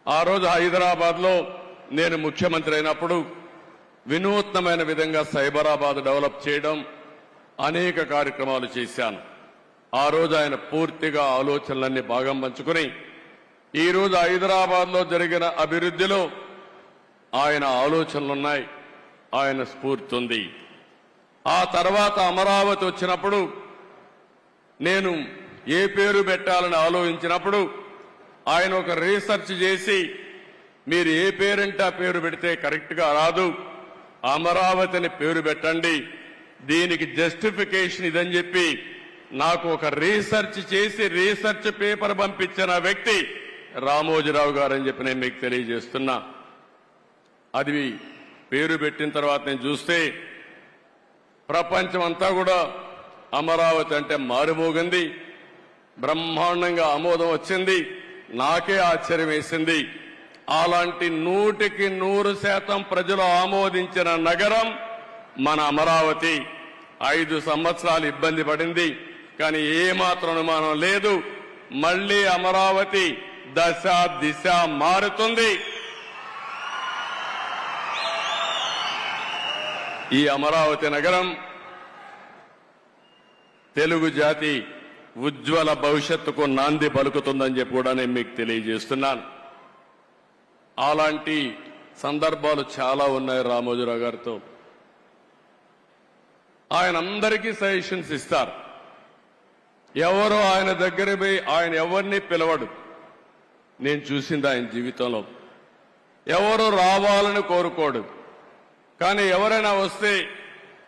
ఆ రోజు హైదరాబాద్లో నేను ముఖ్యమంత్రి అయినప్పుడు వినూత్నమైన విధంగా సైబరాబాద్ డెవలప్ చేయడం అనేక కార్యక్రమాలు చేశాను. ఆ రోజు ఆయన పూర్తిగా ఆలోచనలన్నీ భాగం పంచుకుని ఈ రోజు హైదరాబాద్లో జరిగిన అభివృద్ధిలో ఆయన ఆలోచనలున్నాయి, ఆయన స్ఫూర్తి ఉంది. ఆ తర్వాత అమరావతి వచ్చినప్పుడు నేను ఏ పేరు పెట్టాలని ఆలోచించినప్పుడు ఆయన ఒక రీసెర్చ్ చేసి మీరు ఏ పేరంటే ఆ పేరు పెడితే కరెక్ట్గా రాదు, అమరావతిని పేరు పెట్టండి, దీనికి జస్టిఫికేషన్ ఇదని చెప్పి నాకు ఒక రీసెర్చ్ చేసి రీసెర్చ్ పేపర్ పంపించిన వ్యక్తి రామోజీరావు గారు అని చెప్పి నేను మీకు తెలియజేస్తున్నా. అది పేరు పెట్టిన తర్వాత నేను చూస్తే ప్రపంచం అంతా కూడా అమరావతి అంటే మారుమోగింది, బ్రహ్మాండంగా ఆమోదం వచ్చింది. నాకే ఆశ్చర్యం వేసింది. అలాంటి 100% ప్రజలు ఆమోదించిన నగరం మన అమరావతి. 5 సంవత్సరాలు ఇబ్బంది పడింది, కానీ ఏమాత్రం అనుమానం లేదు, మళ్లీ అమరావతి దశ దిశ మారుతుంది. ఈ అమరావతి నగరం తెలుగు జాతి ఉజ్వల భవిష్యత్తుకు నాంది పలుకుతుందని చెప్పి కూడా నేను మీకు తెలియజేస్తున్నాను. అలాంటి సందర్భాలు చాలా ఉన్నాయి రామోజీరావు గారితో. ఆయన అందరికీ సజెషన్స్ ఇస్తారు. ఎవరో ఆయన దగ్గర పోయి ఆయన ఎవరిని పిలవడు. నేను చూసింది ఆయన జీవితంలో. ఎవరు రావాలని కోరుకోడు, కానీ ఎవరైనా వస్తే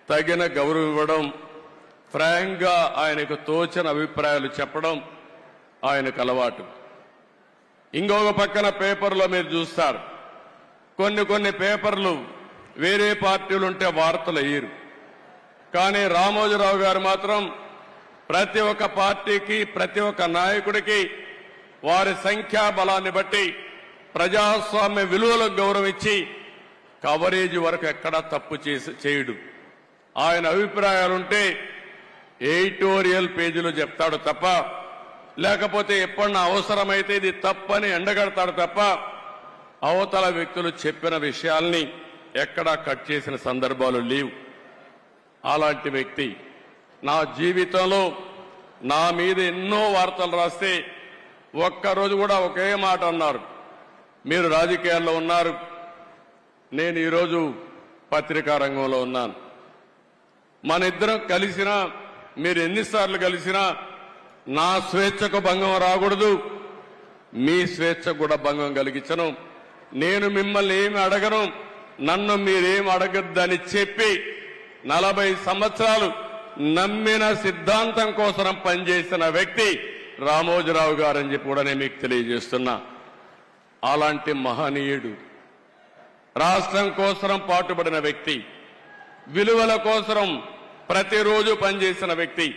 తగిన గౌరవం ఇవ్వడం, ఫ్రాంక్ గా ఆయనకు తోచిన అభిప్రాయాలు చెప్పడం ఆయనకు అలవాటు. ఇంకొక పక్కన పేపర్లో మీరు చూస్తారు, కొన్ని పేపర్లు వేరే పార్టీలు ఉంటే వార్తలు అయ్యారు, కానీ రామోజీరావు గారు మాత్రం ప్రతి ఒక్క పార్టీకి ప్రతి ఒక్క నాయకుడికి వారి సంఖ్యాబలాన్ని బట్టి ప్రజాస్వామ్య విలువలకు గౌరవం ఇచ్చి కవరేజ్ వరకు ఎక్కడా తప్పు చేయడు. ఆయన అభిప్రాయాలుంటే ఎడిటోరియల్ పేజీలో చెప్తాడు తప్ప, లేకపోతే ఎప్పుడన్నా అవసరమైతే ఇది తప్పని ఎండగడతాడు తప్ప అవతల వ్యక్తులు చెప్పిన విషయాల్ని ఎక్కడా కట్ చేసిన సందర్భాలు లేవు. అలాంటి వ్యక్తి నా జీవితంలో నా మీద ఎన్నో వార్తలు రాస్తే ఒక్కరోజు కూడా ఒకే మాట అన్నారు, మీరు రాజకీయాల్లో ఉన్నారు, నేను ఈరోజు పత్రికా రంగంలో ఉన్నాను, మన ఇద్దరం కలిసినా మీరు ఎన్నిసార్లు కలిసినా నా స్వేచ్ఛకు భంగం రాకూడదు, మీ స్వేచ్ఛకు కూడా భంగం కలిగించను, నేను మిమ్మల్ని ఏమి అడగను, నన్ను మీరేం అడగద్దని చెప్పి 40 సంవత్సరాలు నమ్మిన సిద్ధాంతం కోసం పనిచేసిన వ్యక్తి రామోజీరావు గారని చెప్పి కూడా నేను మీకు తెలియజేస్తున్నా. అలాంటి మహనీయుడు, రాష్ట్రం కోసం పాటుపడిన వ్యక్తి, విలువల కోసం ప్రతిరోజు పనిచేసిన వ్యక్తి.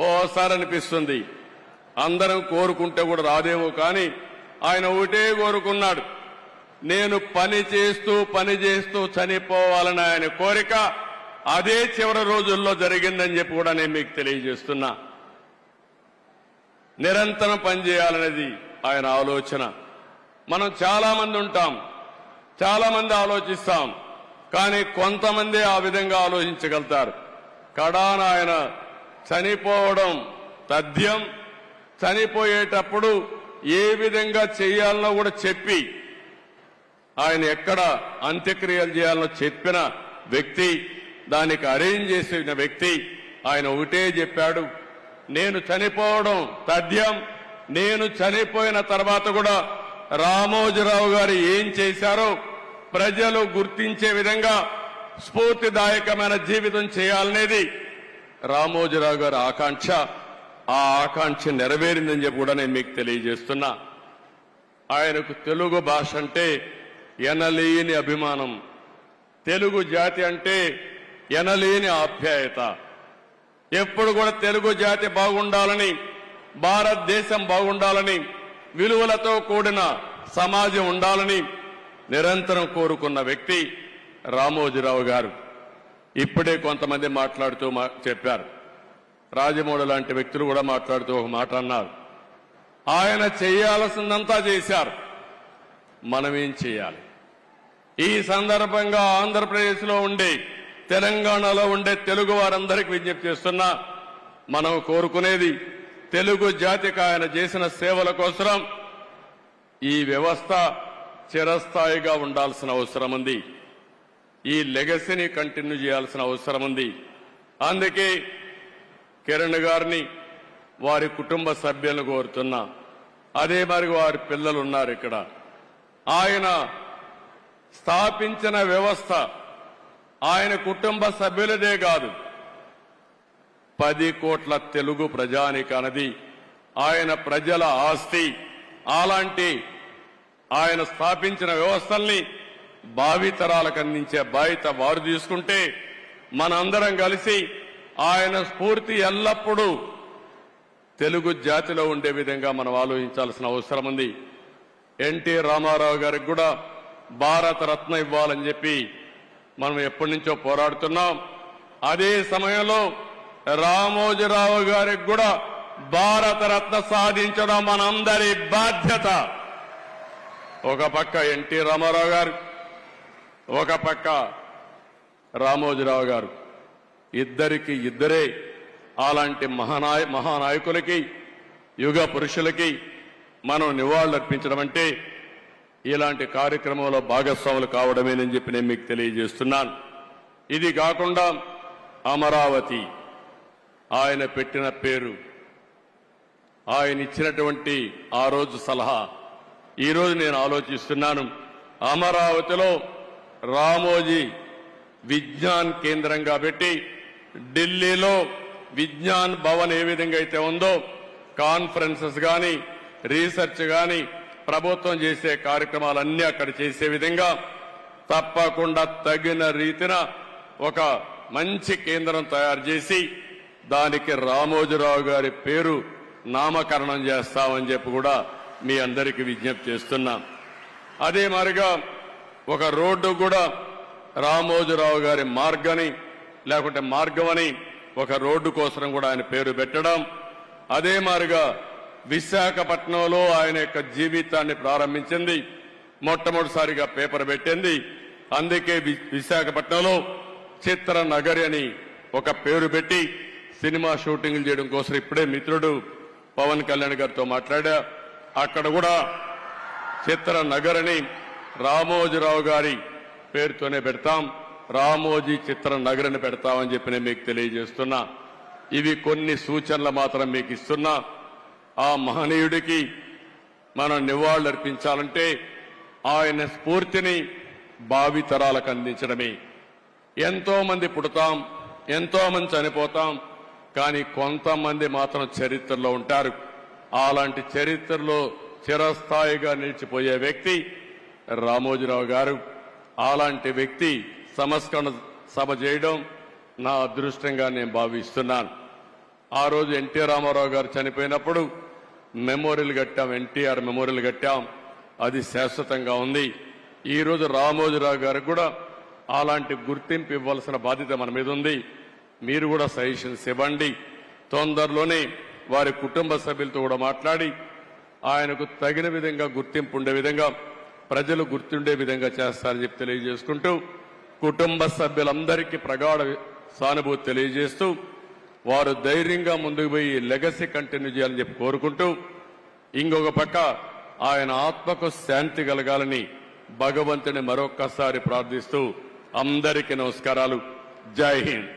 ఓసారి అనిపిస్తుంది అందరం కోరుకుంటే కూడా రాదేమో, కానీ ఆయన ఒకటే కోరుకున్నాడు, నేను పని చేస్తూ చనిపోవాలని ఆయన కోరిక. అదే చివరి రోజుల్లో జరిగిందని చెప్పి కూడా నేను మీకు తెలియజేస్తున్నా. నిరంతరం పనిచేయాలనేది ఆయన ఆలోచన. మనం చాలా మంది ఉంటాం, చాలా మంది ఆలోచిస్తాం, కానీ కొంతమంది ఆ విధంగా ఆలోచించగలుగుతారు. కడాన ఆయన చనిపోవడం తథ్యం. చనిపోయేటప్పుడు ఏ విధంగా చేయాలనో కూడా చెప్పి, ఆయన ఎక్కడ అంత్యక్రియలు చేయాలనో చెప్పిన వ్యక్తి, దానికి అరేంజ్ చేసిన వ్యక్తి. ఆయన ఒకటే చెప్పాడు, నేను చనిపోవడం తథ్యం, నేను చనిపోయిన తర్వాత కూడా రామోజీరావు గారు ఏం చేశారో ప్రజలు గుర్తించే విధంగా స్ఫూర్తిదాయకమైన జీవితం చేయాలనేది రామోజీరావు గారి ఆకాంక్ష. ఆ ఆకాంక్ష నెరవేరిందని చెప్పి కూడా నేను మీకు తెలియజేస్తున్నా. ఆయనకు తెలుగు భాష అంటే ఎనలేని అభిమానం, తెలుగు జాతి అంటే ఎనలేని ఆప్యాయత. ఎప్పుడు కూడా తెలుగు జాతి బాగుండాలని, భారతదేశం బాగుండాలని, విలువలతో కూడిన సమాజం ఉండాలని నిరంతరం కోరుకున్న వ్యక్తి రామోజీరావు గారు. ఇప్పుడే కొంతమంది మాట్లాడుతూ చెప్పారు, రాజమౌళి లాంటి వ్యక్తులు కూడా మాట్లాడుతూ ఒక మాట అన్నారు, ఆయన చేయాల్సిందంతా చేశారు, మనమేం చేయాలి? ఈ సందర్భంగా ఆంధ్రప్రదేశ్లో ఉండే, తెలంగాణలో ఉండే తెలుగు వారందరికీ విజ్ఞప్తి చేస్తున్నా, మనం కోరుకునేది తెలుగు జాతికి ఆయన చేసిన సేవల కోసం ఈ వ్యవస్థ చిరస్థాయిగా ఉండాల్సిన అవసరం ఉంది. ఈ లెగసీని కంటిన్యూ చేయాల్సిన అవసరం ఉంది. అందుకే కిరణ్ గారిని, వారి కుటుంబ సభ్యులను కోరుతున్నా. అదే మరి వారి పిల్లలు ఉన్నారు ఇక్కడ. ఆయన స్థాపించిన వ్యవస్థ ఆయన కుటుంబ సభ్యులదే కాదు, 10 కోట్ల తెలుగు ప్రజానికన్నది ఆయన ప్రజల ఆస్తి. అలాంటి ఆయన స్థాపించిన వ్యవస్థల్ని భావితరాలకు అందించే బాధ్యత వారు తీసుకుంటే, మనందరం కలిసి ఆయన స్ఫూర్తి ఎల్లప్పుడూ తెలుగు జాతిలో ఉండే విధంగా మనం ఆలోచించాల్సిన అవసరం ఉంది. ఎన్టీ రామారావు గారికి కూడా భారతరత్న ఇవ్వాలని చెప్పి మనం ఎప్పటి నుంచో పోరాడుతున్నాం. అదే సమయంలో రామోజీరావు గారికి కూడా భారతరత్న సాధించడం మనందరి బాధ్యత. ఒక పక్క ఎన్టీ రామారావు గారు, ఒక పక్క రామోజీరావు గారు, ఇద్దరికి ఇద్దరే అలాంటి మహానాయకులకి, యుగ పురుషులకి మనం నివాళులర్పించడం అంటే ఇలాంటి కార్యక్రమంలో భాగస్వాములు కావడమేనని చెప్పి నేను మీకు తెలియజేస్తున్నాను. ఇది కాకుండా అమరావతి ఆయన పెట్టిన పేరు, ఆయన ఇచ్చినటువంటి ఆ రోజు సలహా, ఈరోజు నేను ఆలోచిస్తున్నాను. అమరావతిలో రామోజీ విజ్ఞాన్ కేంద్రంగా పెట్టి, ఢిల్లీలో విజ్ఞాన్ భవన్ ఏ విధంగా అయితే ఉందో, కాన్ఫరెన్సెస్ కానీ, రీసెర్చ్ కానీ, ప్రభుత్వం చేసే కార్యక్రమాలన్నీ అక్కడ చేసే విధంగా తప్పకుండా తగిన రీతిన ఒక మంచి కేంద్రం తయారు చేసి దానికి రామోజీరావు గారి పేరు నామకరణం చేస్తామని చెప్పి కూడా మీ అందరికీ విజ్ఞప్తి చేస్తున్నా. అదే మాదిరిగా ఒక రోడ్డు కూడా రామోజీరావు గారి మార్గని, లేకుంటే మార్గమని ఒక రోడ్డు కోసం కూడా ఆయన పేరు పెట్టడం. అదే మాదిరిగా విశాఖపట్నంలో ఆయన యొక్క జీవితాన్ని ప్రారంభించింది, మొట్టమొదటిసారిగా పేపర్ పెట్టింది. అందుకే విశాఖపట్నంలో చిత్ర నగరి అని ఒక పేరు పెట్టి సినిమా షూటింగ్లు చేయడం కోసం ఇప్పుడే మిత్రుడు పవన్ కళ్యాణ్ గారితో మాట్లాడా. అక్కడ కూడా చిత్ర నగరిని రామోజీరావు గారి పేరుతోనే పెడతాం, రామోజీ చిత్ర నగరిని పెడతామని చెప్పి నేను మీకు తెలియజేస్తున్నా. ఇవి కొన్ని సూచనలు మాత్రం మీకు ఇస్తున్నా. ఆ మహనీయుడికి మనం నివాళులర్పించాలంటే ఆయన స్ఫూర్తిని భావితరాలకు అందించడమే. ఎంతో మంది పుడతాం, ఎంతో మంది చనిపోతాం, కానీ కొంతమంది మాత్రం చరిత్రలో ఉంటారు. అలాంటి చరిత్రలో చిరస్థాయిగా నిలిచిపోయే వ్యక్తి రామోజీరావు గారు. అలాంటి వ్యక్తి సంస్కరణ సభ చేయడం నా అదృష్టంగా నేను భావిస్తున్నాను. ఆ రోజు ఎన్టీ రామారావు గారు చనిపోయినప్పుడు మెమోరియల్ కట్టాం, ఎన్టీఆర్ మెమోరియల్ కట్టాం, అది శాశ్వతంగా ఉంది. ఈ రోజు రామోజీరావు గారికి కూడా అలాంటి గుర్తింపు ఇవ్వాల్సిన బాధ్యత మన మీద ఉంది. మీరు కూడా సజెషన్స్ ఇవ్వండి. తొందరలోనే వారి కుటుంబ సభ్యులతో కూడా మాట్లాడి ఆయనకు తగిన విధంగా గుర్తింపు ఉండే విధంగా, ప్రజలు గుర్తుండే విధంగా చేస్తారని చెప్పి తెలియజేసుకుంటూ, కుటుంబ సభ్యులందరికీ ప్రగాఢ సానుభూతి తెలియజేస్తూ, వారు ధైర్యంగా ముందుకు పోయి లెగసీ కంటిన్యూ చేయాలని చెప్పి కోరుకుంటూ, ఇంకొక పక్క ఆయన ఆత్మకు శాంతి కలగాలని భగవంతుని మరొక్కసారి ప్రార్థిస్తూ అందరికీ నమస్కారాలు. జై హింద్.